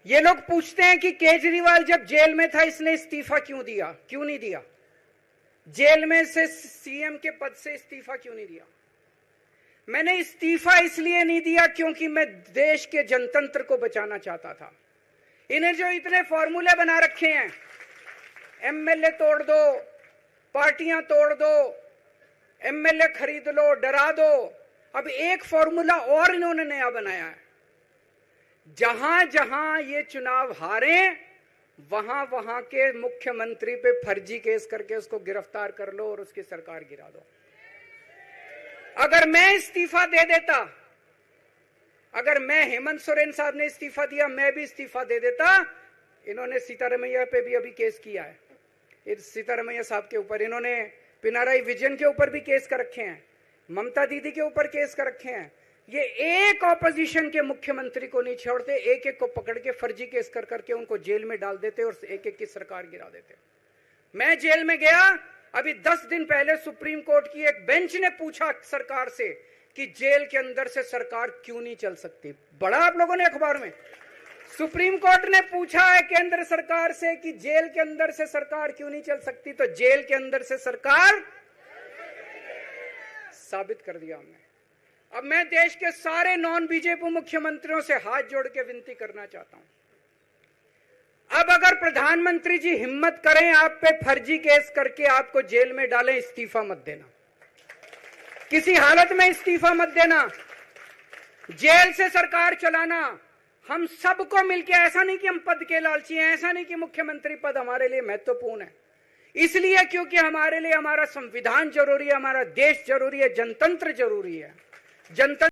ये लोग पूछते हैं कि केजरीवाल जब जेल में था इसने इस्तीफा क्यों दिया, क्यों नहीं दिया? जेल में से सीएम के पद से इस्तीफा क्यों नहीं दिया? मैंने इस्तीफा इसलिए नहीं दिया क्योंकि मैं देश के जनतंत्र को बचाना चाहता था। इन्हें जो इतने फॉर्मूले बना रखे हैं, एमएलए तोड़ दो, पार्टियां तोड़ दो, एमएलए खरीद लो, डरा दो, अब एक फॉर्मूला और इन्होंने नया बनाया है। जहां जहां ये चुनाव हारे वहां वहां के मुख्यमंत्री पे फर्जी केस करके उसको गिरफ्तार कर लो और उसकी सरकार गिरा दो। अगर मैं इस्तीफा दे देता, अगर मैं हेमंत सोरेन साहब ने इस्तीफा दिया, मैं भी इस्तीफा दे देता, इन्होंने सीतारमैया पे भी अभी केस किया है, सीतारमैया साहब के ऊपर, इन्होंने पिनाराई विजयन के ऊपर भी केस कर रखे हैं, ममता दीदी के ऊपर केस कर रखे हैं। ये एक ऑपोजिशन के मुख्यमंत्री को नहीं छोड़ते, एक एक को पकड़ के फर्जी केस कर करके उनको जेल में डाल देते और एक एक की सरकार गिरा देते। मैं जेल में गया, अभी 10 दिन पहले सुप्रीम कोर्ट की एक बेंच ने पूछा सरकार से कि जेल के अंदर से सरकार क्यों नहीं चल सकती। बड़ा आप लोगों ने अखबार में, सुप्रीम कोर्ट ने पूछा है केंद्र सरकार से कि जेल के अंदर से सरकार क्यों नहीं चल सकती, तो जेल के अंदर से सरकार साबित कर दिया हमने। अब मैं देश के सारे नॉन बीजेपी मुख्यमंत्रियों से हाथ जोड़ के विनती करना चाहता हूं, अब अगर प्रधानमंत्री जी हिम्मत करें आप पे फर्जी केस करके आपको जेल में डालें, इस्तीफा मत देना, किसी हालत में इस्तीफा मत देना, जेल से सरकार चलाना हम सबको मिलकर, ऐसा नहीं कि हम पद के लालची हैं, ऐसा नहीं कि मुख्यमंत्री पद हमारे लिए महत्वपूर्ण है, इसलिए क्योंकि हमारे लिए हमारा संविधान जरूरी है, हमारा देश जरूरी है, जनतंत्र जरूरी है। जनतंत्र